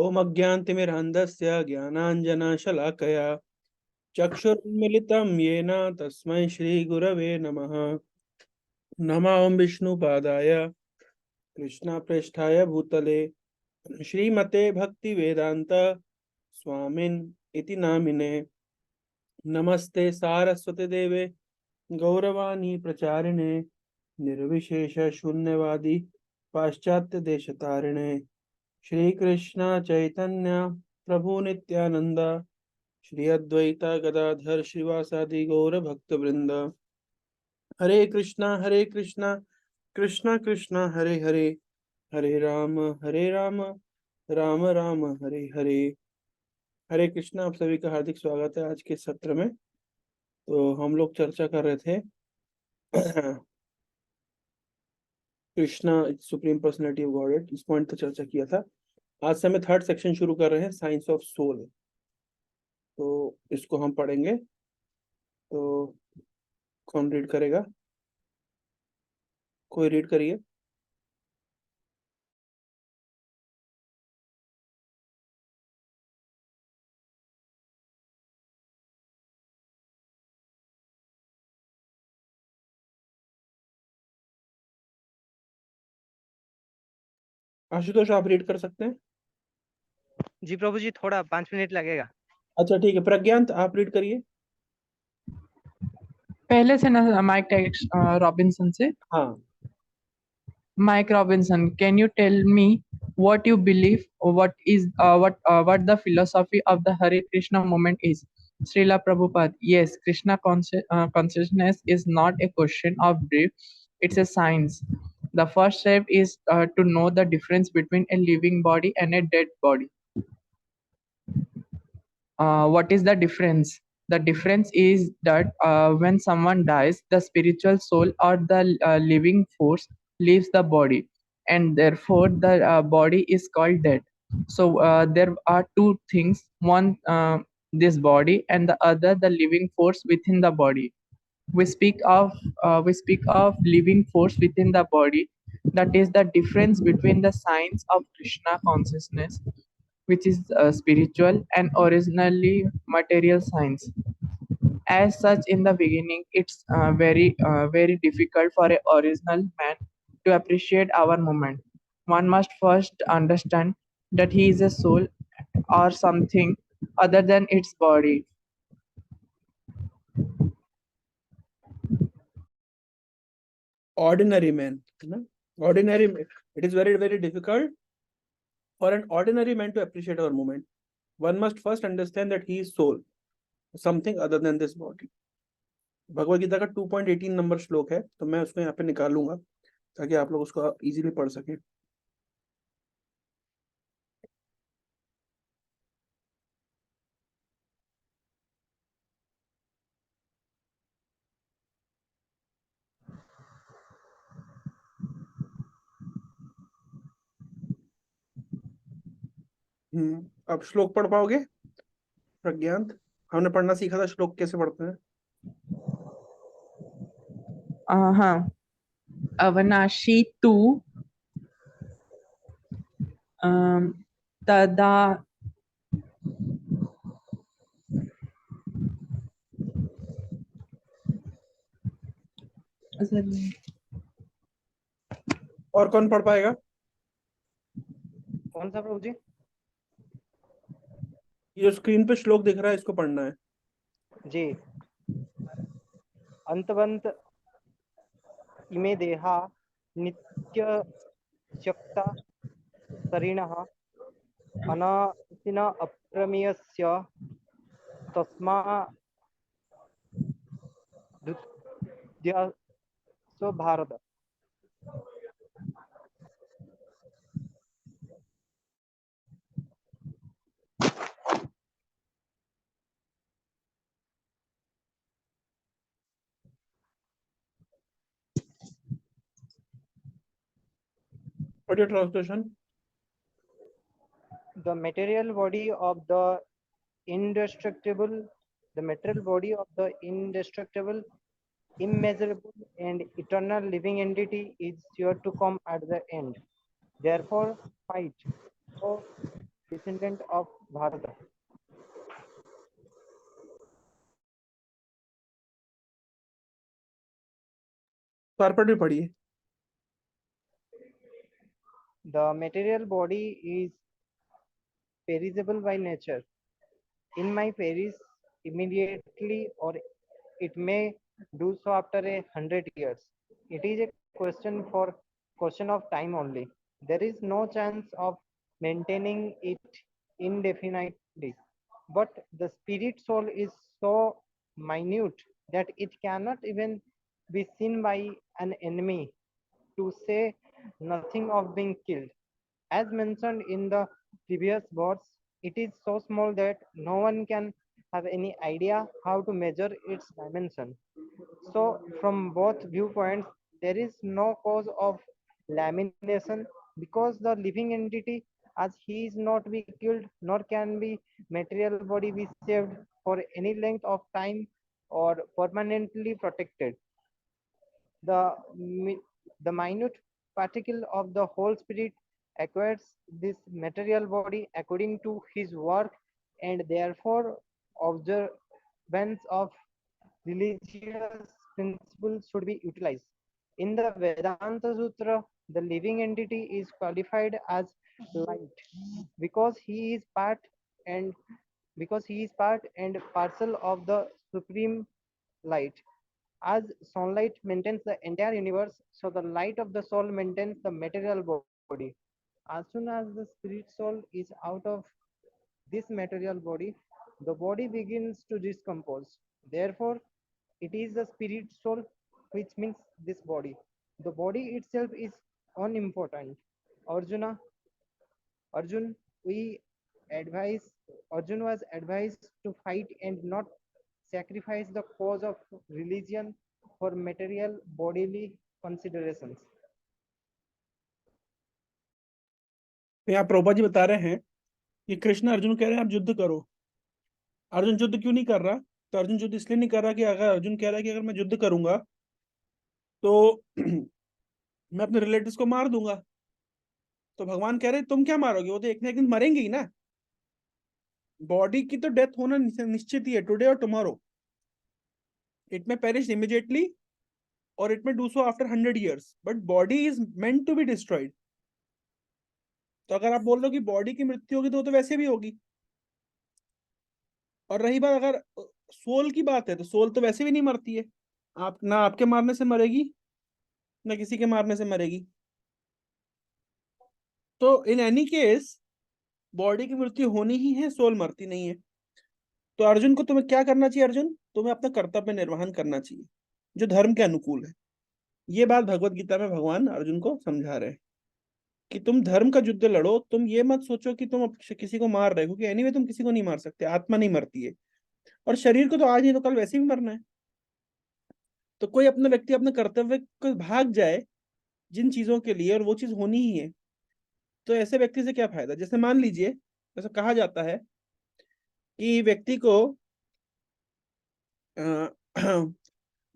ओम अज्ञानतिमिरान्धस्य ज्ञानाञ्जनशलाकया चक्षुरुन्मिलितं येन तस्मै श्रीगुरवे नमः। नमः ओं विष्णुपादाय कृष्णप्रेष्ठाय भूतले श्रीमते भक्तिवेदान्त स्वामिन् इति नामिने। नमस्ते सारस्वती देवे गौरवाणी प्रचारिणे निर्विशेष शून्यवादी पाश्चात्य देशतारिणे। श्री कृष्ण चैतन्य प्रभु नित्यानंद श्री अद्वैता गदाधर श्रीवासादि गौर भक्त वृंद। हरे कृष्णा कृष्णा कृष्णा हरे हरे, हरे राम राम राम हरे हरे। हरे कृष्णा, आप सभी का हार्दिक स्वागत है आज के सत्र में। तो हम लोग चर्चा कर रहे थे Krishna supreme personality of God, इस पॉइंट तक चर्चा किया था। आज से हमें थर्ड सेक्शन शुरू कर रहे हैं, साइंस ऑफ सोल। तो इसको हम पढ़ेंगे। तो कौन रीड करेगा? कोई रीड करिए। आशुतोष, आप रीड कर सकते हैं? जी प्रभु जी, थोड़ा 5 मिनट लगेगा। अच्छा ठीक है, प्रज्ञांत आप रीड करिए। पहले से ना माइक रॉबिन्सन से। हाँ। Mike Robinson, can you tell me what you believe, or what the philosophy of the Hare Krishna movement is? Srila Prabhupada, yes, Krishna consciousness is not a question of belief, it's a science. The first step is to know the difference between a living body and a dead body. What is the difference? The difference is that when someone dies, the spiritual soul or the living force leaves the body, and therefore the body is called dead. So there are two things: one, this body, and the other, the living force within the body. We speak of living force within the body. That is the difference between the science of Krishna consciousness, which is spiritual, and originally material science. As such, in the beginning, it's very difficult for a original man to appreciate our movement. One must first understand that he is a soul or something other than its body. Ordinary man, ordinary, it is very difficult for an ordinary man to appreciate our movement. One must first understand that he is soul, something other than this body. Bhagavad Gita का 2.18 number श्लोक है, तो मैं उसको यहाँ पे निकालूंगा ताकि आप लोग उसको इजीली पढ़ सकें। अब श्लोक पढ़ पाओगे प्रज्ञांत? हमने पढ़ना सीखा था श्लोक कैसे पढ़ते हैं। हाँ, अवनाशी तू तदा और कौन पढ़ पाएगा? कौन सा प्रभु जी? ये स्क्रीन पे श्लोक दिख रहा है, इसको पढ़ना है जी। अंतवंत इमे देहा नित्य शक्ता शरीणः अनासिना अप्रमेयस्य तस्मा द्वितीयसो Bharat. What your translation? The material body of the indestructible, immeasurable, and eternal living entity is sure to come at the end. Therefore, fight. So, descendant of Bharata. Carpet भी पढ़िए। The material body is perishable by nature. It may perish immediately or it may do so after 100 years. It is a question of time only. There is no chance of maintaining it indefinitely. But the spirit soul is so minute that it cannot even be seen by an enemy, to say nothing of being killed. As mentioned in the previous words, it is so small that no one can have any idea how to measure its dimension. So, from both viewpoints, there is no cause of lamination because the living entity, as he is not be killed, nor can be material body be saved for any length of time or permanently protected. The, the minute particle of the whole spirit acquires this material body according to his work, and therefore observance of religious principles should be utilized. In the Vedanta Sutra, the living entity is qualified as light because he is and part and parcel of the supreme light. As sunlight maintains the entire universe, so the light of the soul maintains the material body. As soon as the spirit soul is out of this material body, the body begins to decompose. Therefore, it is the spirit soul which means this body. The body itself is unimportant. Arjuna, Arjun, we advise Arjun was advised to fight and not sacrifice the cause of religion for material bodily considerations. तो यहाँ प्रभुपाद जी बता रहे हैं कि कृष्ण अर्जुन कह रहे हैं आप युद्ध करो। अर्जुन युद्ध क्यों नहीं कर रहा? तो अर्जुन युद्ध इसलिए नहीं कर रहा कि अगर अर्जुन कह रहा है कि अगर मैं युद्ध करूंगा तो मैं अपने रिलेटिव्स को मार दूंगा। तो भगवान कह रहे तुम क्या मारोगे, वो तो एक ना एक दिन मरेंगे ही ना। बॉडी की तो डेथ होना निश्चित ही है, टुडे और tomorrow. It may perish immediately और it may do so after 100 years, but body is meant to be destroyed. तो अगर आप बोल रहे हो कि बॉडी की मृत्यु होगी तो वो तो वैसे भी होगी। और रही बात अगर सोल की बात है तो सोल तो वैसे भी नहीं मरती है। आप ना आपके मारने से मरेगी ना किसी के मारने से मरेगी। तो इन एनी केस बॉडी की मृत्यु होनी ही है, सोल मरती नहीं है। तो अर्जुन को तुम्हें क्या करना चाहिए? अर्जुन तुम्हें अपना कर्तव्य निर्वहन करना चाहिए जो धर्म के अनुकूल है। ये बात भगवत गीता में भगवान अर्जुन को समझा रहे हैं कि तुम धर्म का युद्ध लड़ो। तुम ये मत सोचो कि तुम किसी को मार रहे हो, क्योंकि एनीवे तुम किसी को नहीं मार सकते, आत्मा नहीं मरती है और शरीर को तो आज नहीं तो कल वैसे भी मरना है। तो कोई अपना व्यक्ति अपने कर्तव्य को भाग जाए जिन चीजों के लिए, और वो चीज होनी ही है, तो ऐसे व्यक्ति से क्या फायदा? जैसे मान लीजिए, ऐसा कहा जाता है कि अ,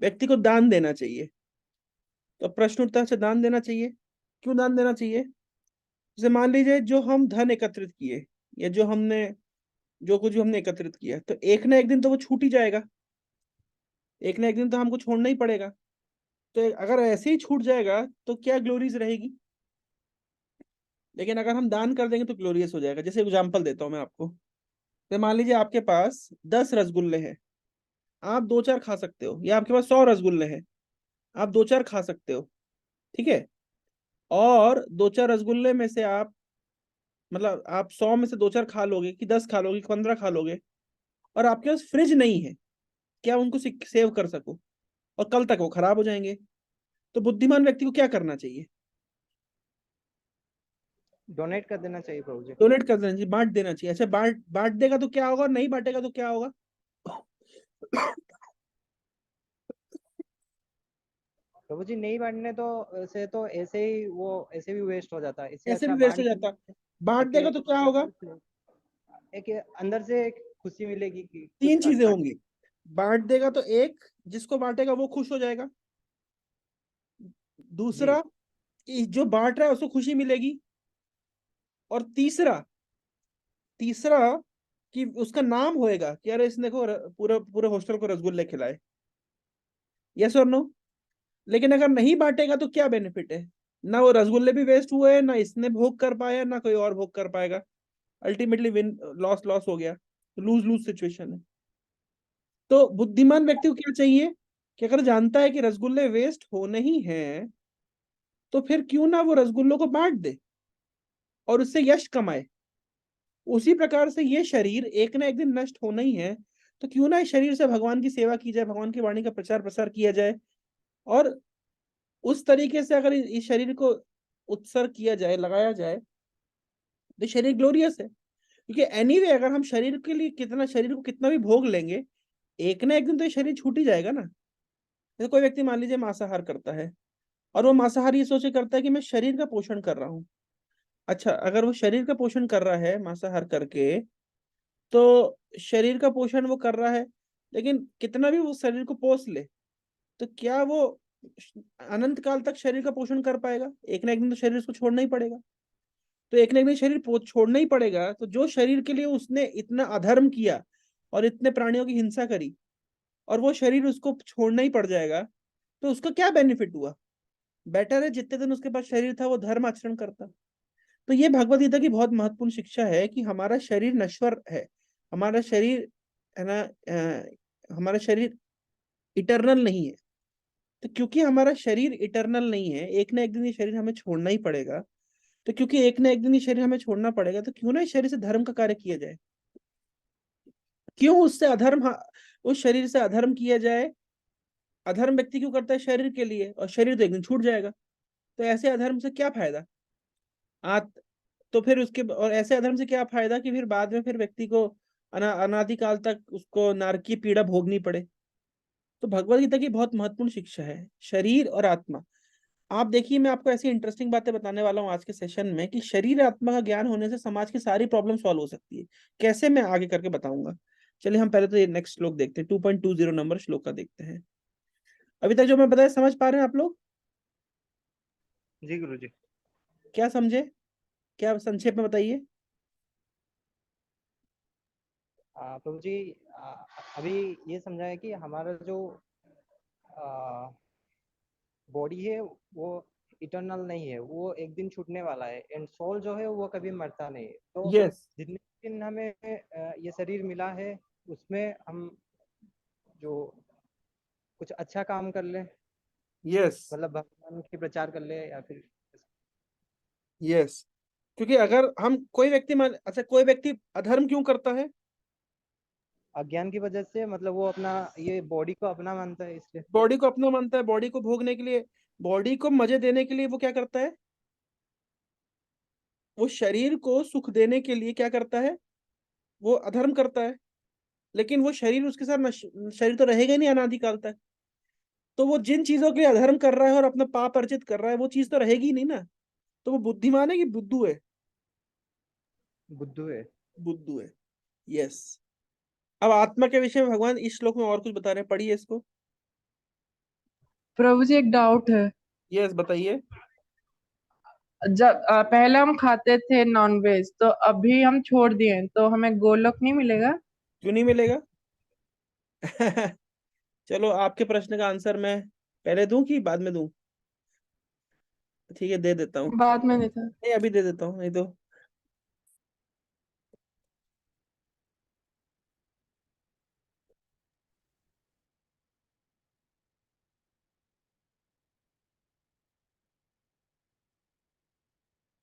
व्यक्ति को दान देना चाहिए। तो प्रश्न उठता है अच्छा दान देना चाहिए, क्यों दान देना चाहिए? जैसे मान लीजिए जो हम धन एकत्रित किए या जो कुछ भी हमने एकत्रित किया, तो एक ना एक दिन तो वो छूट ही जाएगा, एक ना एक दिन तो हमको छोड़ना ही पड़ेगा। तो अगर ऐसे ही छूट जाएगा तो क्या ग्लोरीज रहेगी? लेकिन अगर हम दान कर देंगे तो ग्लोरियस हो जाएगा। जैसे एग्जांपल देता हूं मैं आपको। तो मान लीजिए आपके पास 10 रसगुल्ले हैं, आप 2-4 खा सकते हो, या आपके पास 100 रसगुल्ले हैं, आप 2-4 खा सकते हो, ठीक है। और 2-4 रसगुल्ले में से आप मतलब आप 100 में से 2-4 खा लोगे कि 10 खा लोगे कि 15 खा लोगे, और आपके पास फ्रिज नहीं है कि आप उनको सेव कर सको, और कल तक वो खराब हो जाएंगे। तो बुद्धिमान व्यक्ति को क्या करना चाहिए? डोनेट कर देना चाहिए प्रभु जी। डोनेट कर देना चाहिए, बांट देना चाहिए। अच्छा बांट बांट देगा तो क्या होगा, और नहीं बांटेगा तो क्या होगा? प्रभु जी नहीं बांटने तो ऐसे ही वो ऐसे भी वेस्ट हो जाता है। इससे ऐसे भी अच्छा वेस्ट हो बांट जाता। बांट देगा तो क्या होगा? एक अंदर से एक खुशी मिलेगी कि तीन कुछ चीजें अच्छा। होंगी। बांट देगा तो एक, जिसको बांटेगा वो खुश हो जाएगा। जी दूसरा, जो बांट रहा है उसको खुशी मिलेगी। और तीसरा, तीसरा कि उसका नाम होएगा कि अरे इसने को पूरा पूरे हॉस्टल को रसगुल्ले खिलाए, यस और नो। लेकिन अगर नहीं बांटेगा तो क्या बेनिफिट है? ना वो रसगुल्ले भी वेस्ट हुए, ना इसने भोग कर पाया, ना कोई और भोग कर पाएगा। अल्टीमेटली विन लॉस लॉस हो गया, लूज लूज सिचुएशन है। तो बुद्धिमान व्यक्ति को क्या चाहिए कि अगर जानता है कि रसगुल्ले वेस्ट होने ही हैं, तो फिर क्यों ना वो रसगुल्लों को बांट दे और उससे यश कमाए। उसी प्रकार से ये शरीर एक ना एक दिन नष्ट होना ही है, तो क्यों ना इस शरीर से भगवान की सेवा की जाए, भगवान की वाणी का प्रचार प्रसार किया जाए। और उस तरीके से अगर इस शरीर को उत्सर्ग किया जाए, लगाया जाए, तो शरीर ग्लोरियस है। क्योंकि एनीवे अगर हम शरीर के लिए कितना, शरीर को कितना भी भोग लेंगे, एक ना एक दिन तो ये शरीर छूट ही जाएगा ना। जैसे कोई व्यक्ति मान लीजिए मांसाहार करता है, और वो मांसाहार ये सोच के करता है कि मैं शरीर का पोषण कर रहा हूँ। अच्छा, अगर वो शरीर का पोषण कर रहा है मांसाहार करके, तो शरीर का पोषण वो कर रहा है, लेकिन कितना भी वो शरीर को पोष ले, तो क्या वो अनंत काल तक शरीर का पोषण कर पाएगा? एक ना एक दिन तो शरीर उसको छोड़ना ही पड़ेगा। तो एक ना एक दिन शरीर छोड़ना ही पड़ेगा, तो जो शरीर के लिए उसने इतना अधर्म किया और इतने प्राणियों की हिंसा करी, और वो शरीर उसको छोड़ना ही पड़ जाएगा, तो उसका क्या बेनिफिट हुआ? बेटर है जितने दिन उसके पास शरीर था वो धर्म आचरण करता। तो ये भगवद गीता की बहुत महत्वपूर्ण शिक्षा है कि हमारा शरीर नश्वर है, हमारा शरीर है ना, हमारा शरीर इटर्नल नहीं है। तो क्योंकि हमारा शरीर इटर्नल नहीं है, एक ना एक दिन ये शरीर हमें छोड़ना ही पड़ेगा। तो क्योंकि एक ना एक दिन ये शरीर हमें छोड़ना पड़ेगा, तो क्यों ना इस शरीर से धर्म का कार्य किया जाए। क्यों उससे अधर्म, उस शरीर से अधर्म किया जाए। अधर्म व्यक्ति क्यों करता है? शरीर के लिए, और शरीर तो एक दिन छूट जाएगा। तो ऐसे अधर्म से क्या फायदा? आत तो फिर उसके, और ऐसे अधर्म से क्या फायदा कि फिर बाद में फिर व्यक्ति को अनादिकाल तक उसको नारकीय पीड़ा भोगनी पड़े। तो भगवत गीता की बहुत महत्वपूर्ण शिक्षा है शरीर और आत्मा। आप देखिए, मैं आपको ऐसी इंटरेस्टिंग बातें बताने वाला हूँ आज के सेशन में कि शरीर आत्मा का ज्ञान होने से समाज की सारी प्रॉब्लम सॉल्व हो सकती है। कैसे, मैं आगे करके बताऊंगा। चलिए हम पहले तो ये नेक्स्ट श्लोक देखते हैं, 2.20 नंबर श्लोक का देखते हैं। अभी तक जो मैं बताया समझ पा रहे हैं आप लोग? जी गुरु जी। क्या समझे, क्या संक्षेप में बताइए। प्रभु जी, अभी ये समझा है कि हमारा जो बॉडी है वो इटर्नल नहीं है, वो एक दिन छूटने वाला है, एंड सोल जो है वो कभी मरता नहीं है। तो यस, जितने दिन हमें ये शरीर मिला है, उसमें हम जो कुछ अच्छा काम कर ले, यस, मतलब भगवान की प्रचार कर ले, या फिर यस। क्योंकि अगर हम कोई व्यक्ति अच्छा, कोई व्यक्ति अधर्म क्यों करता है? अज्ञान की वजह से, मतलब वो अपना ये बॉडी को अपना मानता है, इसलिए। बॉडी को अपना मानता है, बॉडी को भोगने के लिए, बॉडी को मजे देने के लिए वो क्या करता है? वो शरीर को सुख देने के लिए क्या करता है? वो अधर्म करता है। लेकिन वो शरीर उसके साथ शरीर तो रहेगा ही नहीं अनादिकाल तक। तो वो जिन चीजों के लिए अधर्म कर रहा है और अपना पाप अर्जित कर रहा है, वो चीज तो रहेगी ही नहीं ना। तो वो बुद्धिमान है कि बुद्धू है? बुद्धू है। बुद्धू है, यस। अब आत्मा के विषय में भगवान इस श्लोक में और कुछ बता रहे हैं, पढ़िए इसको। प्रभु जी एक डाउट है। यस, बताइए। जब पहले हम खाते थे नॉनवेज, तो अभी हम छोड़ दिए, तो हमें गोलोक नहीं मिलेगा? क्यों नहीं मिलेगा? चलो, आपके प्रश्न का आंसर मैं पहले दूं कि बाद में दूं? ठीक है, दे देता हूँ। बाद में नहीं था। नहीं, अभी दे देता हूँ, नहीं तो।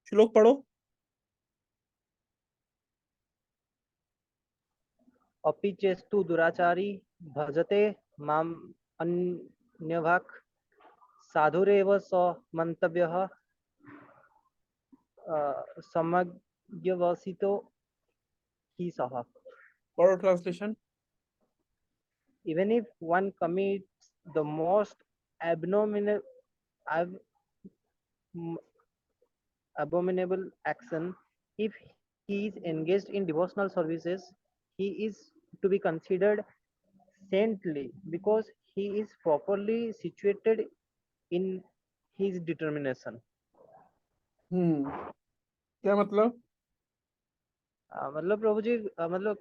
श्लोक पढ़ो। अपि चेस्तु दुराचारी भजते माम अन्यभाक् साधुरेव स मंतव्यः समज्ञवसितो ही सः। पढ़ो translation. Even if one commits the most abominable ab- abominable action, if he is engaged in devotional services, he is to be considered saintly because he is properly situated in his determination. क्या मतलब? मतलब प्रभु जी मतलब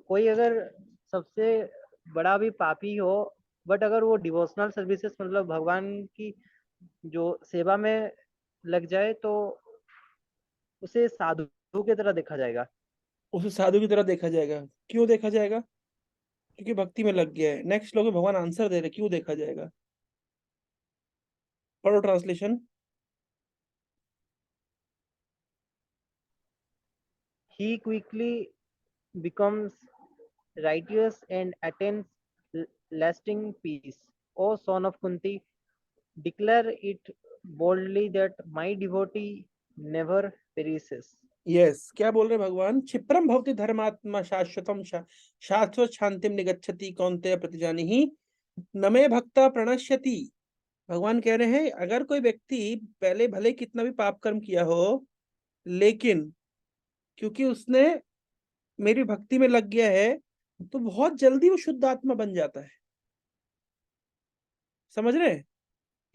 कोई अगर सबसे बड़ा भी पापी हो बट अगर वो डिवोशनल सर्विसेज मतलब भगवान की जो सेवा में लग जाए तो उसे साधु की तरह देखा जाएगा। उसे साधु की तरह देखा जाएगा। क्यों देखा जाएगा? क्योंकि भक्ति में लग गया है। नेक्स्ट लोग भगवान आंसर दे रहे, क्यों देखा जाएगा? पढ़ो translation. He quickly becomes righteous and attains lasting peace. O son of Kunti, declare it boldly that my devotee never perishes. Yes, क्या बोल रहे भगवान? क्षिप्रम भवति धर्मात्मा शाश्वतम शाश्वत शांतिम निगच्छति कौन्तेय प्रतिजानीहि न मे भक्ता प्रणश्यति। भगवान कह रहे हैं अगर कोई व्यक्ति पहले भले कितना भी पाप कर्म किया हो, लेकिन क्योंकि उसने मेरी भक्ति में लग गया है तो बहुत जल्दी वो शुद्ध आत्मा बन जाता है। समझ रहे हैं?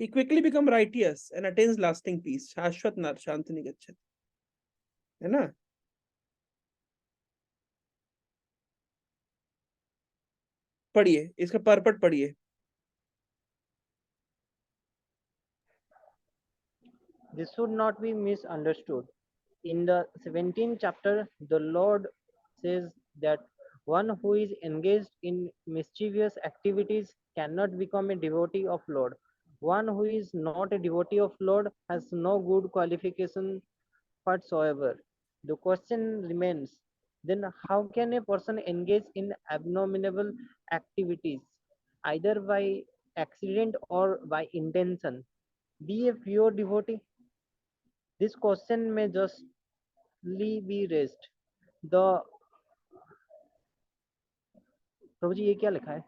He quickly become righteous and attains lasting peace. शाश्वत शांति निगच्छति, है ना? पढ़िए, इसका परपट पढ़िए। This should not be misunderstood. In the 17th chapter, the Lord says that one who is engaged in mischievous activities cannot become a devotee of Lord. One who is not a devotee of Lord has no good qualification whatsoever. The question remains, then how can a person engage in abominable activities, either by accident or by intention, be a pure devotee? This question may justly be raised. The प्रभु जी ये क्या लिखा है?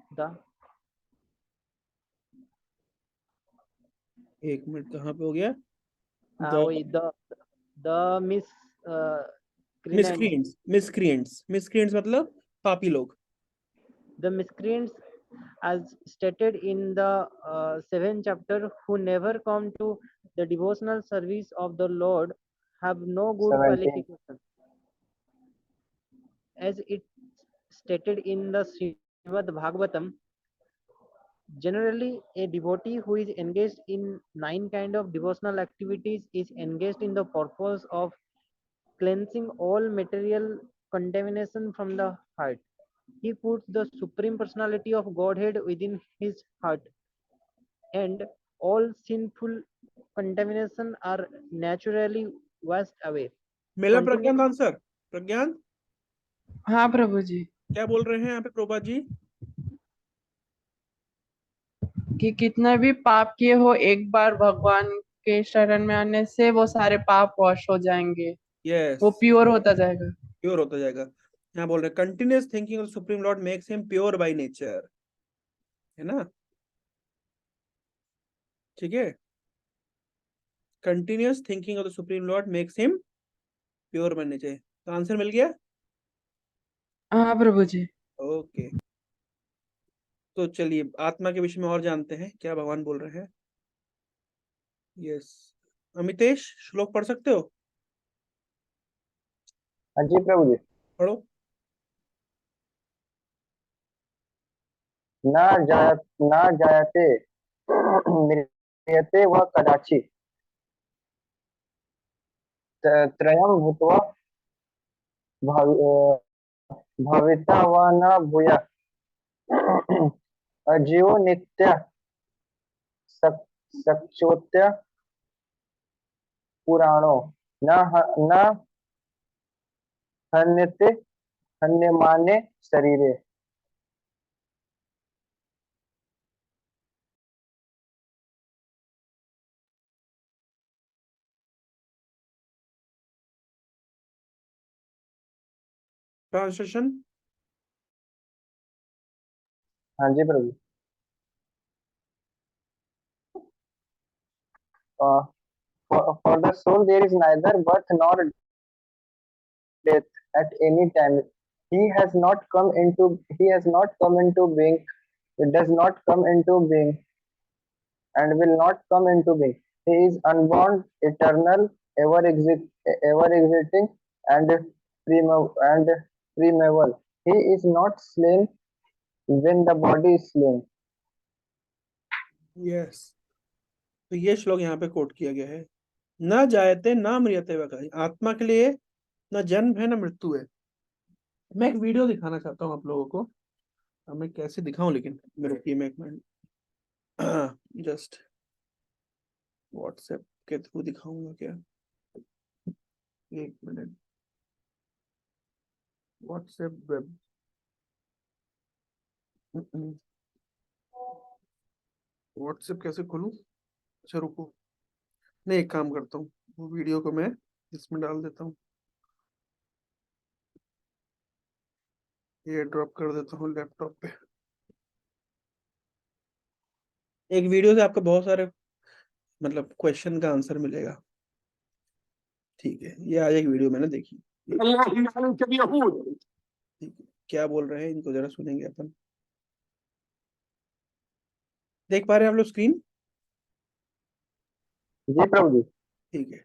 एक minute, कहाँ पे हो गया? वही द मिसक्रिएंट्स। मिसक्रिएंट्स मतलब पापी लोग। the miscreants as stated in the 7th chapter who never come to the devotional service of the Lord have no good 17. qualification. As it stated in the Srimad Bhagavatam, generally a devotee who is engaged in 9 kind of devotional activities is engaged in the purpose of cleansing all material contamination from the heart. He puts the Supreme Personality of Godhead within his heart, and all sinful contamination are naturally washed away. मिला Continue. प्रज्ञान answer? प्रज्ञान हाँ प्रभु जी, क्या बोल रहे हैं यहाँ पे प्रभुपाद जी? कि कितने भी पाप किए हो एक बार भगवान के शरण में आने से वो सारे पाप वॉश हो जाएंगे, यस, वो प्योर होता जाएगा। प्योर होता जाएगा। यहाँ बोल रहे continuous thinking of supreme Lord makes him pure by nature, है ना? ठीक है, continuous thinking of the supreme Lord makes him pure by nature. तो आंसर मिल गया? हाँ प्रभु जी। ओके, तो चलिए आत्मा के विषय में और जानते हैं क्या भगवान बोल रहे हैं। यस, अमितेश श्लोक पढ़ सकते हो? हाँ जी प्रभु जी। पढ़ो। न जायते म्रियते व कदाचित् त्रयं भूत्वा भविता व न भूयात् अजीवो नित्य सच्चोत्य पुराणो न हन्यते हन्यमाने शरीरे। ट्रांसलेशन। हाँ जी प्रभु। For the soul there is neither birth nor death at any time. He has not come into being. It does not come into being and will not come into being. He is unborn, eternal, ever existing, and primeval. He is not slain when the body is slain. Yes, तो ये श्लोक यहाँ पे coat किया गया है। न जायते न म्रियते वह, आत्मा के लिए न जन्म है न मृत्यु है। मैं एक वीडियो दिखाना चाहता हूँ आप लोगों को, अब मैं कैसे दिखाऊं, लेकिन मेरे की मैं एक मिनट जस्ट व्हाट्सएप के थ्रू दिखाऊंगा क्या, एक मिनट। व्हाट्सएप वेब, व्हाट्सएप कैसे खोलूं? अच्छा रुको, नहीं एक काम करता हूँ, वो वीडियो को मैं इसमें डाल देता हूँ, ये ड्रॉप कर देता हूँ लैपटॉप पे। एक वीडियो से आपको बहुत सारे मतलब क्वेश्चन का आंसर मिलेगा। ठीक है, ये आज एक वीडियो मैंने देखी। ठीक है, क्या बोल रहे हैं इनको जरा सुनेंगे अपन। देख पा रहे हैं आप लोग स्क्रीन? जी प्रभु जी। ठीक है,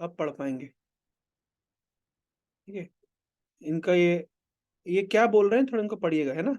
अब पढ़ पाएंगे। ठीक है, इनका ये क्या बोल रहे हैं, थोड़ा इनको पढ़िएगा, है ना।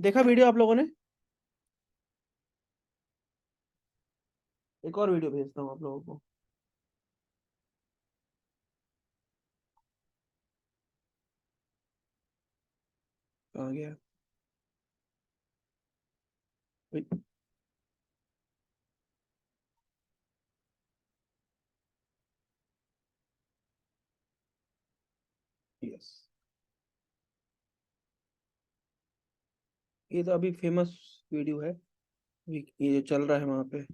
देखा वीडियो आप लोगों ने? एक और वीडियो भेजता हूँ आप लोगों को। कहाँ गया? यस, ये तो अभी फेमस वीडियो है, ये जो चल रहा है वहां पे।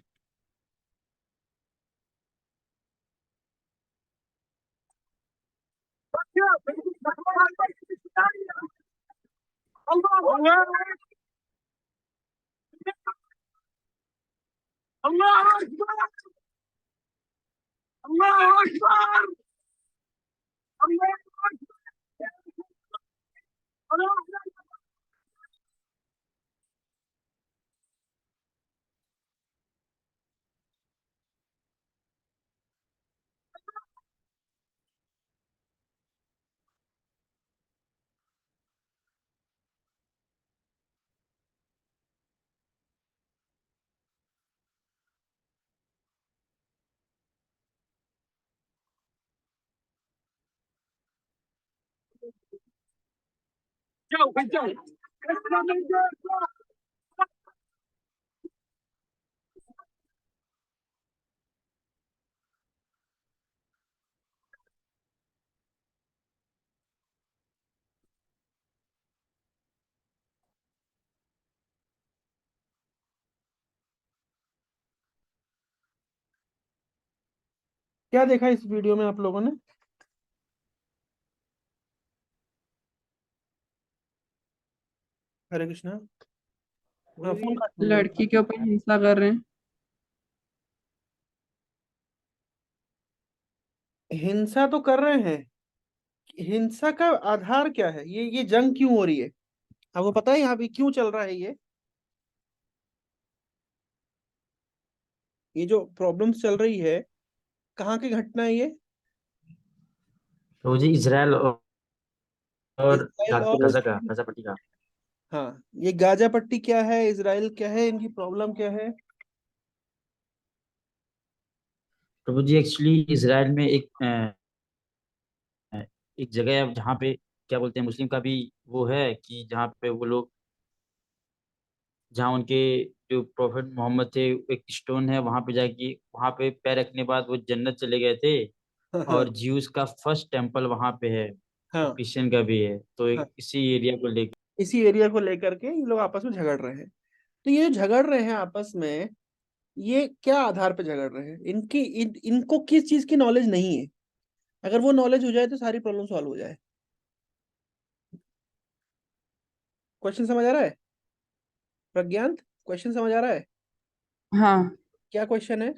क्या देखा इस वीडियो में आप लोगों ने? हरे कृष्णा। हाँ, फोन काट दो। लड़की के ऊपर हिंसा कर रहे हैं। हिंसा तो कर रहे हैं, हिंसा का आधार क्या है? ये जंग क्यों हो रही है? आपको पता है यहाँ पे क्यों चल रहा है? ये जो प्रॉब्लम्स चल रही है, कहाँ की घटना है ये? तो जी इजराइल और इजराइल और गाजा पट्टी का। हाँ, ये गाजा पट्टी क्या है, इजराइल क्या है, इनकी प्रॉब्लम क्या है? प्रभु जी एक्चुअली इजराइल में एक जगह है जहाँ पे क्या बोलते हैं मुस्लिम का भी वो है कि जहाँ पे वो लोग, जहाँ उनके जो प्रॉफेट मोहम्मद थे, एक स्टोन है वहां पे जाके वहां पे पैर रखने के बाद वो जन्नत चले गए थे। हाँ और ज्यूस का फर्स्ट टेम्पल वहां पे है और हाँ क्रिश्चियन का भी है, तो हाँ, एक इसी एरिया को लेकर। इसी एरिया को लेकर के ये लोग आपस में झगड़ रहे हैं। तो ये जो झगड़ रहे हैं आपस में, ये क्या आधार पे झगड़ रहे हैं? इनको किस चीज की नॉलेज नहीं है? अगर वो नॉलेज हो जाए तो सारी प्रॉब्लम सॉल्व हो जाए। क्वेश्चन समझ आ रहा है प्रज्ञांत? क्वेश्चन समझ आ रहा है? हाँ। क्या क्वेश्चन है?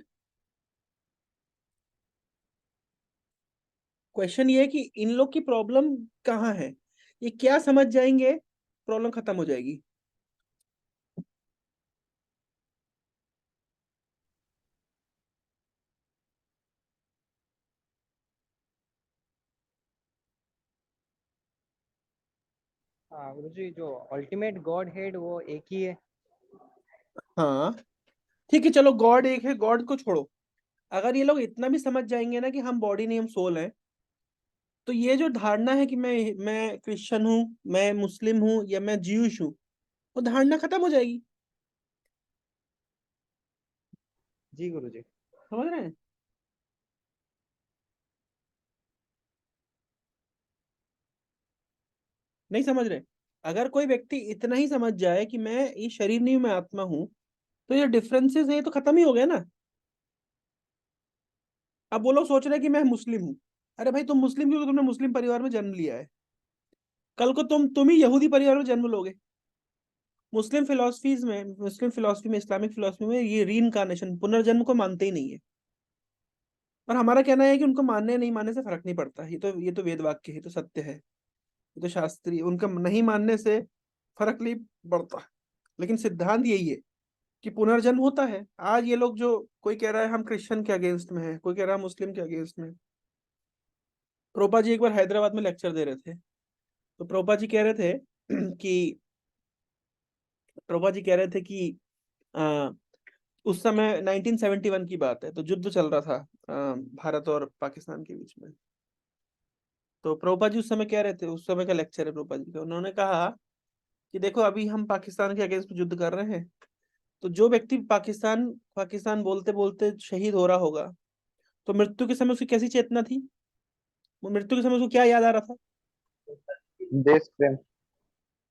क्वेश्चन ये है कि इन लोग की प्रॉब्लम कहाँ है, ये क्या समझ जाएंगे प्रॉब्लम खत्म हो जाएगी। हाँ गुरुजी, जो अल्टीमेट गॉड हेड वो एक ही है। हाँ ठीक है, चलो गॉड एक है, गॉड को छोड़ो। अगर ये लोग इतना भी समझ जाएंगे ना कि हम बॉडी नहीं हम सोल हैं, तो ये जो धारणा है कि मैं क्रिश्चियन हूँ, मैं मुस्लिम हूँ या मैं ज्यूश हूँ, वो धारणा खत्म हो जाएगी। जी गुरुजी। समझ रहे हैं? नहीं समझ रहे? अगर कोई व्यक्ति इतना ही समझ जाए कि मैं ये शरीर नहीं हूं, मैं आत्मा हूं, तो ये डिफरेंसेस है तो खत्म ही हो गया ना। अब वो लोग सोच रहे हैं कि मैं मुस्लिम हूँ। अरे भाई, तुम मुस्लिम क्योंकि तुमने मुस्लिम परिवार में जन्म लिया है। कल को तुम ही यहूदी परिवार में जन्म लोगे। मुस्लिम फिलोसफी में, इस्लामिक फिलोसफी में ये रीइंकार्नेशन, पुनर्जन्म को मानते ही नहीं है। और हमारा कहना है कि उनको मानने नहीं मानने से फर्क नहीं पड़ता, ये तो वेद वाक्य है, ये तो सत्य है, ये तो शास्त्रीय, उनका नहीं मानने से फर्क नहीं पड़ता। लेकिन सिद्धांत यही है कि पुनर्जन्म होता है। आज ये लोग जो, कोई कह रहा है हम क्रिश्चियन के अगेंस्ट में है, कोई कह रहा है मुस्लिम के अगेंस्ट में। प्रोपा जी एक बार हैदराबाद में लेक्चर दे रहे थे, तो प्रोपा जी कह रहे थे कि प्रोपा जी कह रहे थे कि आ, उस समय 1971 की बात है, तो युद्ध चल रहा था भारत और पाकिस्तान के बीच में। तो प्रोपा जी उस समय कह रहे थे, उस समय का लेक्चर है प्रोपा जी का, उन्होंने कहा कि देखो अभी हम पाकिस्तान के अगेंस्ट युद्ध कर रहे हैं, तो जो व्यक्ति पाकिस्तान पाकिस्तान बोलते बोलते शहीद हो रहा होगा, तो मृत्यु के समय उसकी कैसी चेतना थी? वो मृत्यु के समय उसको क्या याद आ रहा था? देश प्रेम।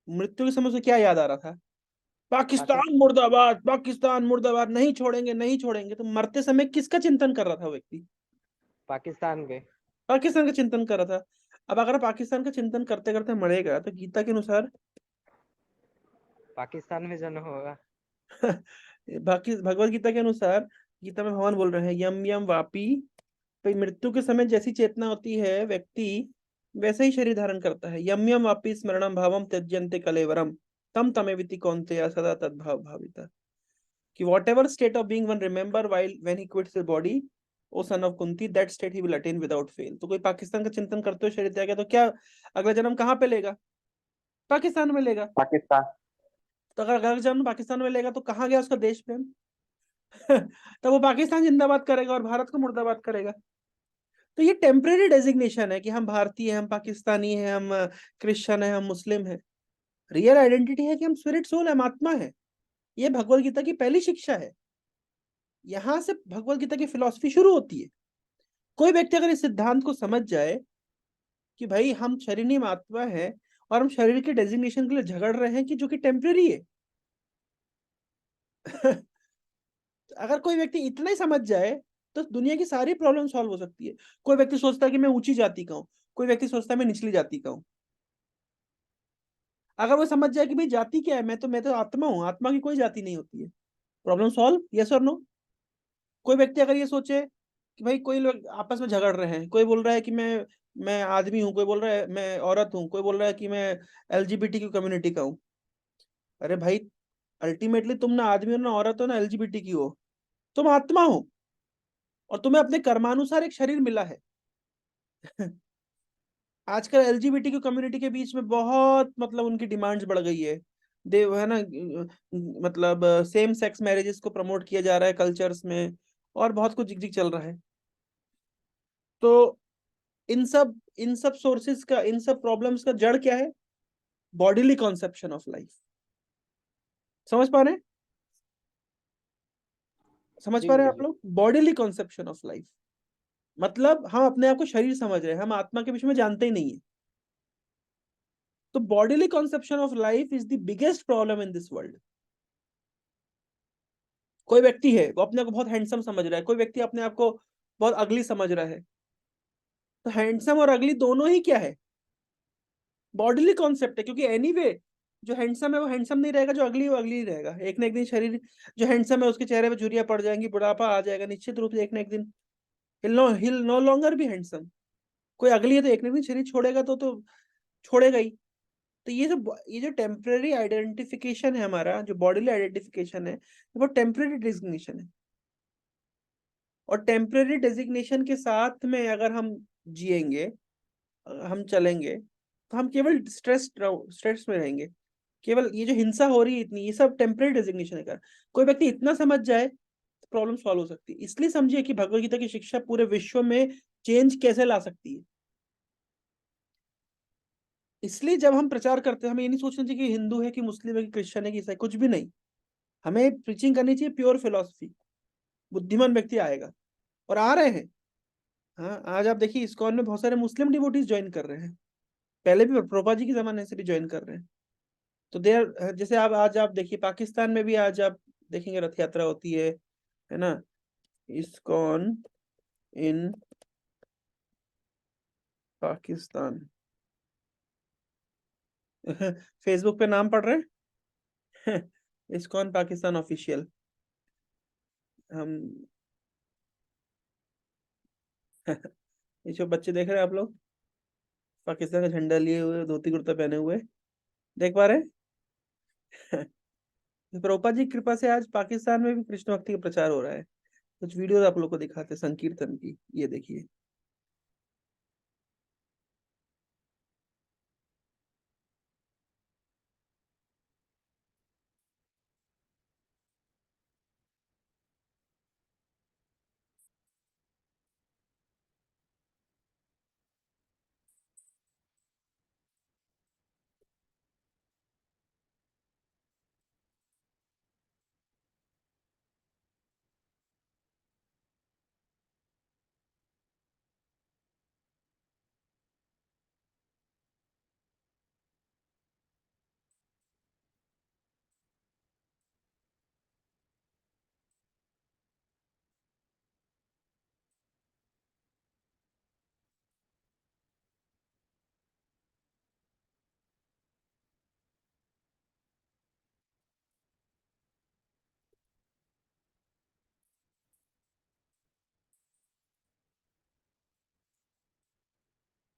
मृत्यु के समय उसे क्या याद आ रहा था? पाकिस्तान। पाकिस्तान मुर्दाबाद, पाकिस्तान मुर्दाबाद, नहीं छोड़ेंगे नहीं छोड़ेंगे। तो मरते समय किसका चिंतन कर रहा था वो व्यक्ति? पाकिस्तान के। पाकिस्तान का चिंतन कर रहा था। अब अगर पाकिस्तान का चिंतन करते करते मरेगा, तो गीता के अनुसार पाकिस्तान में जन्म होगा। बाकी भगवत गीता के अनुसार, गीता में भगवान बोल रहे हैं यम यम वापी, तो मृत्यु के समय जैसी चेतना होती है व्यक्ति, वैसे ही शरीर धारण करता है। यम यम वापी स्मरणम भावम त्यज्यन्ते कलेवरम, तम तमेविति कौन्तेय सदा तद्भाव भाविता। कि whatever state of being one remember while when he quits his body, O son of Kunti, that state he will attain without fail. तो कोई पाकिस्तान का चिंतन करते हुए शरीर त्याग गया, तो क्या अगला जन्म कहाँ पे लेगा? पाकिस्तान में लेगा। पाकिस्तान। तो अगर अगला जन्म पाकिस्तान में लेगा, तो कहाँ गया उसका देश प्रेम? तब वो पाकिस्तान जिंदाबाद करेगा और भारत को मुर्दाबाद करेगा। तो ये टेम्परेरी डेजिग्नेशन है कि हम भारतीय हैं, हम पाकिस्तानी हैं, हम क्रिश्चियन हैं, हम मुस्लिम हैं। रियल आइडेंटिटी है कि हम स्पिरिट सोल, हम आत्मा है। ये भगवत गीता की पहली शिक्षा है। यहां से भगवत गीता की फिलॉसफी शुरू होती है। कोई व्यक्ति अगर इस सिद्धांत को समझ जाए कि भाई हम शरीर नहीं हम आत्मा है, और हम शरीर के डेजिग्नेशन के लिए झगड़ रहे हैं कि जो कि टेम्परेरी है। अगर कोई व्यक्ति इतना ही समझ जाए, तो दुनिया की सारी प्रॉब्लम सॉल्व हो सकती है। कोई व्यक्ति सोचता है कि मैं ऊंची जाति का हूँ, कोई व्यक्ति सोचता है मैं निचली जाति का हूँ। अगर वो समझ जाए कि भाई जाति क्या है, मैं तो आत्मा हूँ, आत्मा की कोई जाति नहीं होती है, प्रॉब्लम सॉल्व। यस और नो? कोई व्यक्ति अगर ये सोचे कि भाई, कोई लोग आपस में झगड़ रहे हैं, कोई बोल रहा है कि मैं आदमी हूँ, कोई बोल रहा है मैं औरत हूँ, कोई बोल रहा है कि मैं एलजीबीटी की कम्युनिटी का हूँ। अरे भाई, अल्टीमेटली तुम ना आदमी हो ना औरत हो ना एलजीबीटी की हो, तुम आत्मा हो। और तुम्हें अपने कर्मानुसार एक शरीर मिला है। आजकल एलजीबीटी की कम्युनिटी के बीच में बहुत मतलब उनकी डिमांड्स बढ़ गई है। दे है ना, मतलब सेम सेक्स मैरिजेस को प्रमोट किया जा रहा है कल्चर्स में, और बहुत कुछ जिग चल रहा है। तो इन सब सोर्सेस का, इन सब प्रॉब्लम्स का जड़ क्या है? Bodily conception of life. समझ पा रहे हैं? समझ जी पा रहे हैं गुरु आप जी। लोग? बॉडीली कॉन्सेप्शन ऑफ लाइफ मतलब हम अपने आप को शरीर समझ रहे हैं, हम आत्मा के विषय में जानते ही नहीं है। तो bodily conception of life is the biggest problem in this world. कोई व्यक्ति है वो अपने आप को बहुत हैंडसम समझ रहा है, कोई व्यक्ति अपने आप को बहुत अगली समझ रहा है। तो हैंडसम और अगली दोनों ही क्या है? बॉडीली कॉन्सेप्ट है। क्योंकि एनीवे जो हैंडसम है वो हैंडसम नहीं रहेगा, जो अगली है वो अगली ही रहेगा। एक ना एक दिन शरीर, जो हैंडसम है उसके चेहरे पे झुर्रियां पड़ जाएंगी, बुढ़ापा आ जाएगा निश्चित रूप से। एक ना एक दिन हिल नो लॉन्गर भी हैंडसम। कोई अगली है तो एक ना एक दिन शरीर छोड़ेगा, तो छोड़ेगा ही। तो ये जो टेम्पररी आइडेंटिफिकेशन है हमारा, जो बॉडीली आइडेंटिफिकेशन है, वो टेम्पररी डिजिग्नेशन है। और टेम्पररी डेजिग्नेशन के साथ में अगर हम जिएंगे, हम चलेंगे, तो हम केवल स्ट्रेस में रहेंगे। केवल ये जो हिंसा हो रही है इतनी, ये सब टेम्पररी डेजिग्नेशन है। कोई व्यक्ति इतना समझ जाए तो प्रॉब्लम सॉल्व हो सकती है। इसलिए समझिए कि भगवत गीता की शिक्षा पूरे विश्व में चेंज कैसे ला सकती है। इसलिए जब हम प्रचार करते हैं, हमें ये नहीं सोचना चाहिए कि हिंदू है कि मुस्लिम है कि क्रिश्चियन है कि ईसाई, कुछ भी नहीं। हमें प्रीचिंग करनी चाहिए प्योर फिलोसफी। बुद्धिमान व्यक्ति आएगा, और आ रहे हैं। हाँ, आज आप देखिए इस्कॉन में बहुत सारे मुस्लिम डिवोटीज ज्वाइन कर रहे हैं। पहले भी प्रभुपाद जी के जमाने से भी ज्वाइन कर रहे हैं। तो देर जैसे आप आज आप देखिए पाकिस्तान में भी आज आप देखेंगे रथ यात्रा होती है ना, इस्कॉन इन पाकिस्तान। फेसबुक पे नाम पढ़ रहे हैं। ISKCON Pakistan official. हम ये जो बच्चे देख रहे हैं आप लोग, पाकिस्तान का झंडा लिए हुए, धोती कुर्ता पहने हुए, देख पा रहे हैं? प्रभुपाद जी की कृपा से आज पाकिस्तान में भी कृष्ण भक्ति का प्रचार हो रहा है। कुछ वीडियोस आप लोग को दिखाते हैं संकीर्तन की, ये देखिए।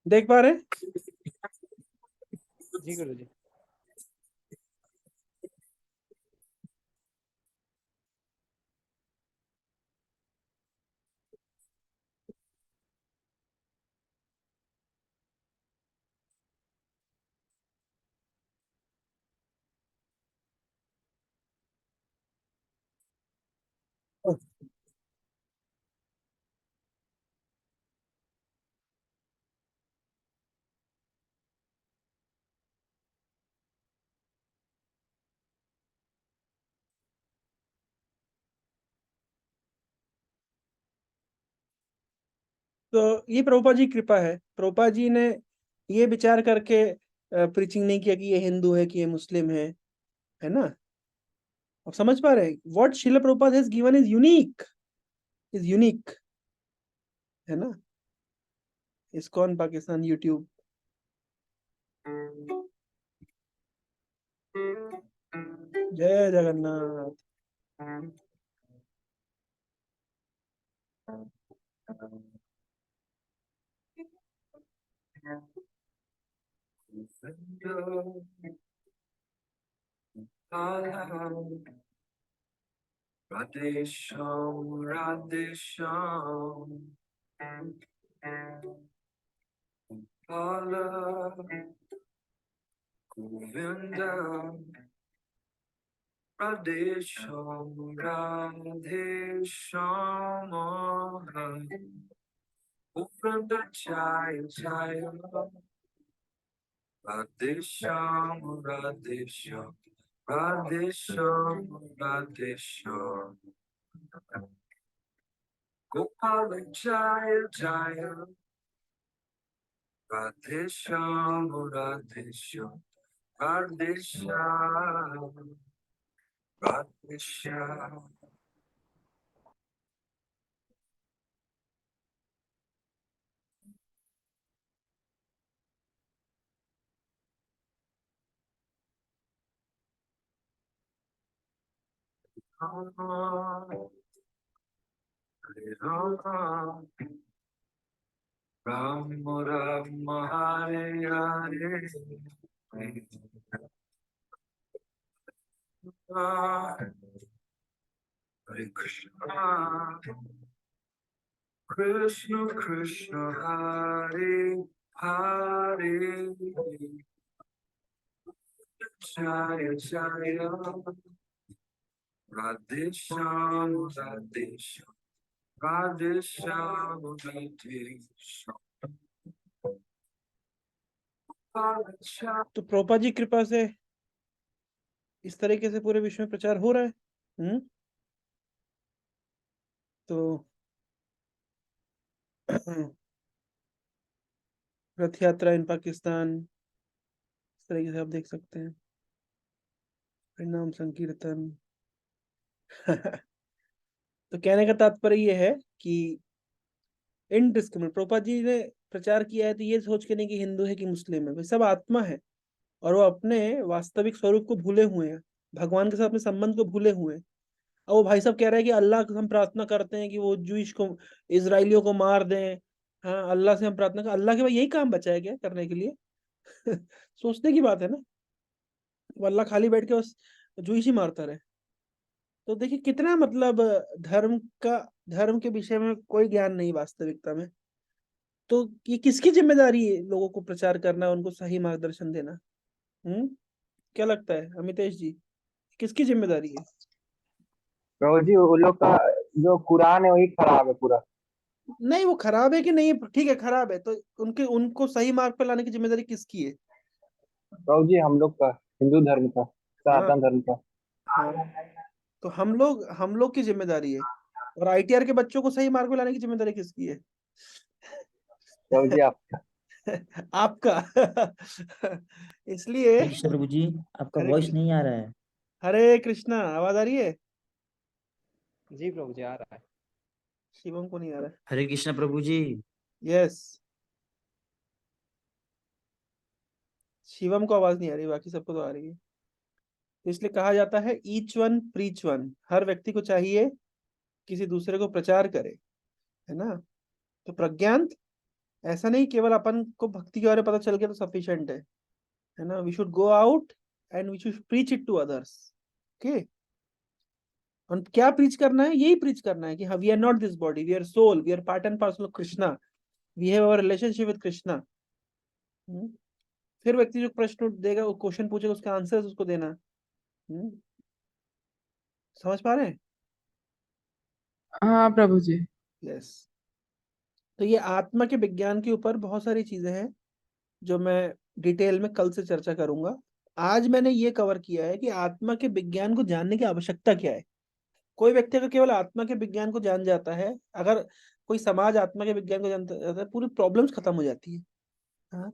देख पा रहे हैं? जी गुरु जी। तो ये प्रभुपाद जी की कृपा है। प्रभुपाद जी ने ये विचार करके प्रीचिंग नहीं किया कि ये हिंदू है कि ये मुस्लिम है ना। आप समझ पा रहे हैं? What Shila Prabhupada has given is unique, है ना। ISKCON Pakistan YouTube. जय Jagannath. Radhe Shyam, Radhe Shyam. Gopala, Govinda, Radhe Shyam, Radhe Shyam. Govinda Jaya Jaya, Radhe Shyam, Radhe Shyam, Radhe Shyam, Radhe Shyam. Gopala Jaya Jaya, Radhe Shyam, Radhe Shyam, Radhe Shyam, Radhe Shyam. Hare Rama, Rama Rama, Hare Hare, Hare Krishna, Krishna Krishna, Hare Hare, Jaya Jaya, Radhe Shyam, Radhe Shyam, Radhe Shyam, Radhe Shyam. तो प्रभुपाद जी कृपा से इस तरीके से पूरे विश्व में प्रचार हो रहा है। तो रथ यात्रा इन पाकिस्तान, इस तरीके से आप देख सकते हैं, नाम संकीर्तन। तो कहने का तात्पर्य ये है कि इनडिस्क्रिमिनेट प्रभुपाद जी ने प्रचार किया है, तो ये सोच के नहीं कि हिंदू है कि मुस्लिम है, वे सब आत्मा है और वो अपने वास्तविक स्वरूप को भूले हुए हैं, भगवान के साथ अपने संबंध को भूले हुए हैं। और वो भाई साहब कह रहे हैं कि अल्लाह को हम प्रार्थना करते हैं कि वो जूइश को, इजराइलियों को मार दें। हाँ, अल्लाह से हम प्रार्थना कर, अल्लाह के पास यही काम बचा है क्या करने के लिए? सोचने की बात है ना, वो अल्लाह खाली बैठ के बस जूइश ही मारता रहे। तो देखिए कितना मतलब धर्म के विषय में कोई ज्ञान नहीं वास्तविकता में। तो ये किसकी जिम्मेदारी है लोगों को प्रचार करना, उनको सही मार्गदर्शन देना? क्या लगता है अमितेश जी, किसकी जिम्मेदारी है? प्रभु जी वो लोग का जो कुरान है वही खराब है पूरा। नहीं, वो खराब है कि नहीं, ठीक है खराब है, तो उनको सही मार्ग पर लाने की जिम्मेदारी किसकी है? प्रभु जी हम लोग का, हिंदू धर्म का, हाँ सनातन धर्म का। हाँ, तो हम लोग की जिम्मेदारी है। और आईटीआर के बच्चों को सही मार्ग पर लाने की जिम्मेदारी किसकी है? प्रभु जी आप आपका। इसलिए हरे कृष्ण प्रभु जी, आपका हरे वॉइस नहीं आ रहा है। हरे कृष्णा, आवाज आ रही है? जी प्रभु जी आ रहा है। शिवम को नहीं आ रहा हरे कृष्ण प्रभु जी। है। यस, शिवम को आवाज नहीं आ रही, बाकी सबको तो आ रही है। तो इसलिए कहा जाता है ईच वन प्रीच वन, हर व्यक्ति को चाहिए किसी दूसरे को प्रचार करे, है ना? तो प्रज्ञांत ऐसा नहीं केवल अपन को भक्ति के बारे में पता चल गया तो सफिशिएंट है ना? We should go out and we should preach it to others. Okay, और क्या प्रीच करना है? यही प्रीच करना है कि हाँ, we are not this body, we are soul, we are part and parcel of Krishna, we have our relationship with Krishna. फिर व्यक्ति जो प्रश्न देगा, वो क्वेश्चन पूछेगा, उसका आंसर उसको देना। समझ पा रहे हैं? हाँ प्रभु जी। यस। तो ये आत्मा के विज्ञान के ऊपर बहुत सारी चीजें हैं जो मैं डिटेल में कल से चर्चा करूंगा। आज मैंने ये कवर किया है कि आत्मा के विज्ञान को जानने की आवश्यकता क्या है। कोई व्यक्ति अगर केवल आत्मा के विज्ञान को जान जाता है, अगर कोई समाज आत्मा के विज्ञान को जानता जाता है, पूरी प्रॉब्लम्स खत्म हो जाती है। हाँ,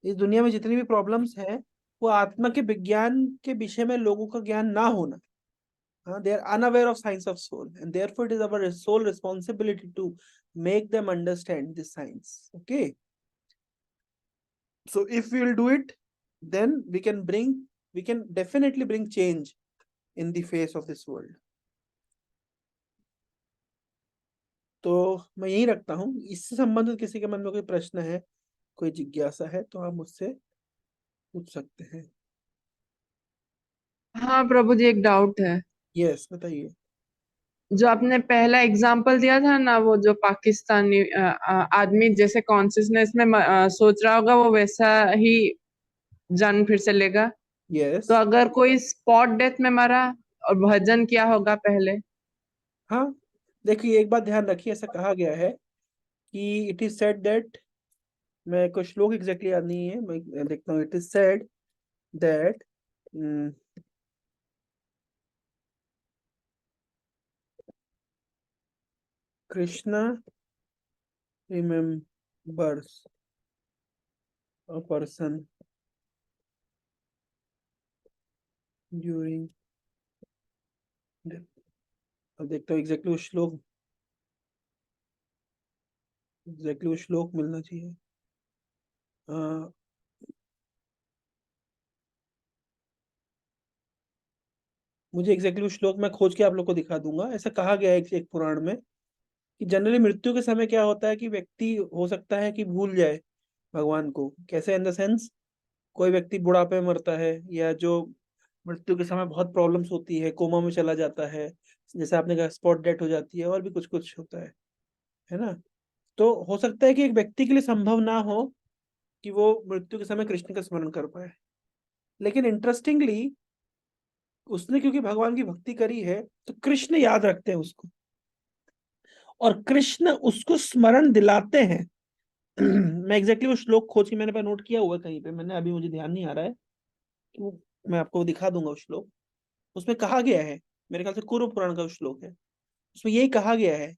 इस दुनिया में जितनी भी प्रॉब्लम्स हैं, वो आत्मा के विज्ञान के विषय में लोगों का ज्ञान ना होना। They are unaware of science of soul, and therefore it is our sole responsibility to make them understand this science. Okay, so if we will do it, then we can definitely bring change in the face of this world. तो मैं यही रखता हूँ। इससे संबंधित किसी के मन में कोई प्रश्न है, कोई जिज्ञासा है, तो आप मुझसे पूछ सकते हैं। हाँ प्रभु जी एक डाउट है। यस, बताइए। जो आपने पहला एग्जाम्पल दिया था ना, वो जो पाकिस्तानी आदमी जैसे कॉन्शियसनेस में सोच रहा होगा, वो वैसा ही जन्म फिर से लेगा। यस, तो अगर कोई स्पॉट डेथ में मरा और भजन किया होगा पहले, हाँ, देखिए एक बात ध्यान रखिए, ऐसा कहा गया है कि इट इज सेड दैट, मैं कुछ श्लोक एग्जैक्टली याद नहीं है, मैं देखता हूँ। It is said that Krishna remembers a person during death। अब देखता हूँ एग्जैक्टली वो श्लोक मिलना चाहिए। मुझे एग्जैक्टली वो श्लोक मैं खोज के आप लोग को दिखा दूंगा। ऐसा कहा गया है एक पुराण में कि जनरली मृत्यु के समय क्या होता है कि व्यक्ति हो सकता है कि भूल जाए भगवान को। कैसे? इन द सेंस, कोई व्यक्ति बुढ़ापे में मरता है, या जो मृत्यु के समय बहुत प्रॉब्लम्स होती है, कोमा में चला जाता है, जैसे आपने कहा स्पॉट डेथ हो जाती है, और भी कुछ कुछ होता है ना। तो हो सकता है कि एक व्यक्ति के लिए संभव ना हो कि वो मृत्यु के समय कृष्ण का स्मरण कर पाए, लेकिन इंटरेस्टिंगली उसने क्योंकि भगवान की भक्ति करी है, तो कृष्ण याद रखते हैं उसको, और कृष्ण उसको स्मरण दिलाते हैं। मैं एग्जैक्टली वो श्लोक खोज के मैंने नोट किया हुआ है कहीं पे, मैंने अभी मुझे ध्यान नहीं आ रहा है, तो मैं आपको दिखा दूंगा वो श्लोक। उसमें कहा गया है, मेरे ख्याल से कुरु पुराण का वो श्लोक है, उसमें यही कहा गया है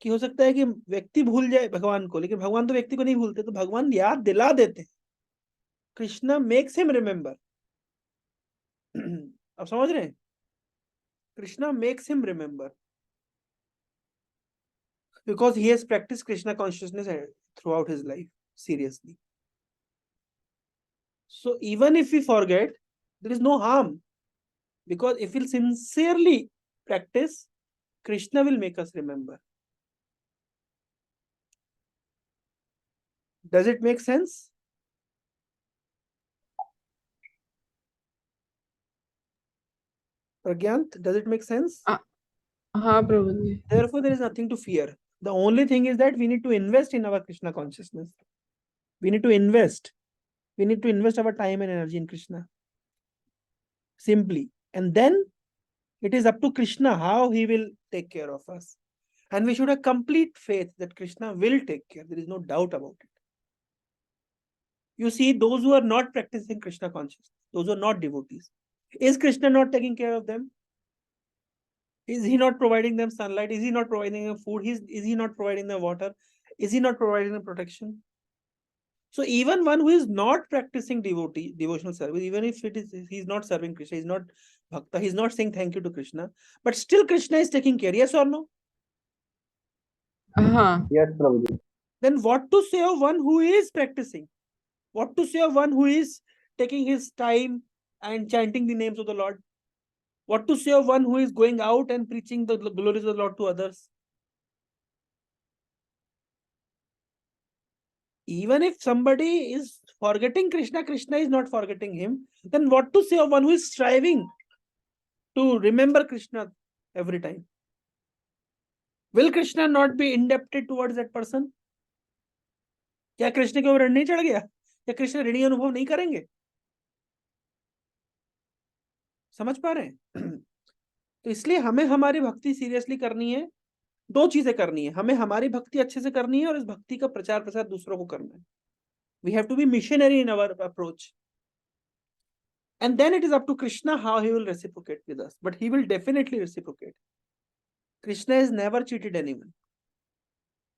कि हो सकता है कि व्यक्ति भूल जाए भगवान को, लेकिन भगवान तो व्यक्ति को नहीं भूलते, तो भगवान याद दिला देते हैं। Krishna makes him remember. अब समझ रहे हैं? Krishna makes him remember because he has practiced Krishna consciousness throughout his life seriously. So even if we forget, there is no harm, because if we sincerely practice, Krishna will make us remember. Does it make sense? Pragyant, does it make sense? हाँ प्रभु जी। Therefore, there is nothing to fear. The only thing is that we need to invest in our Krishna consciousness. We need to invest. We need to invest our time and energy in Krishna. Simply. And then it is up to Krishna how he will take care of us. And we should have complete faith that Krishna will take care. There is no doubt about it. You see, those who are not practicing Krishna consciousness, those who are not devotees, is Krishna not taking care of them? Is he not providing them sunlight? Is he not providing them food? Is he not providing them water? Is he not providing them protection? So even one who is not practicing devotional service, even if he's not serving Krishna, he's not bhakta, he's not saying thank you to Krishna, but still Krishna is taking care. Yes or no? हाँ Yes, Prabhuji. Then what to say of one who is practicing? What to say of one who is taking his time and chanting the names of the Lord? What to say of one who is going out and preaching the glories of the Lord to others? Even if somebody is forgetting Krishna, Krishna is not forgetting him, then what to say of one who is striving to remember Krishna every time? Will Krishna not be indebted towards that person? क्या कृष्ण के ऊपर ऋण नहीं चढ़ गया? क्या कृष्ण ऋणी अनुभव नहीं करेंगे? समझ पा रहे हैं? तो इसलिए हमें हमारी भक्ति सीरियसली करनी है। दो चीजें करनी है, हमें हमारी भक्ति अच्छे से करनी है और इस भक्ति का प्रचार प्रसार दूसरों को करना है। We have to be missionary in our approach. And then it is up to Krishna how he will reciprocate with us. But he will definitely reciprocate. Krishna has never cheated anyone.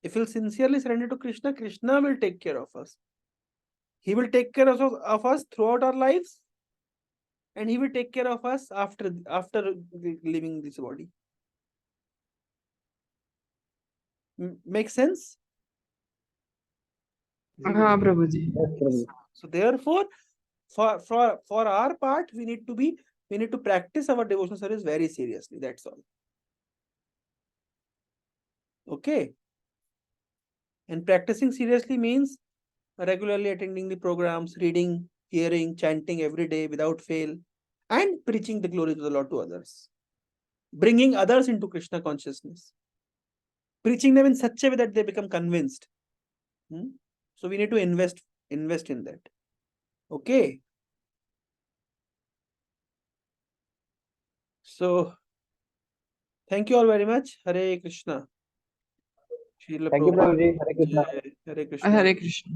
If we'll sincerely surrender to Krishna, Krishna will take care of us. He will take care of us throughout our lives, and he will take care of us after leaving this body. Make sense? हाँ प्रभु जी। Yes, Prabhuji. So therefore, for our part, we need to practice our devotional service very seriously. That's all. Okay. And practicing seriously means regularly attending the programs, reading, hearing, chanting every day without fail, and preaching the glory of the Lord to others. bringing others into Krishna consciousness, preaching them in such a way that they become convinced. So we need to invest in that. Okay. So thank you all very much. Hare Krishna. Srila Thank you, Prabhupada. Prabhuji. Hare Krishna. Jai. Hare Krishna. Hare Krishna.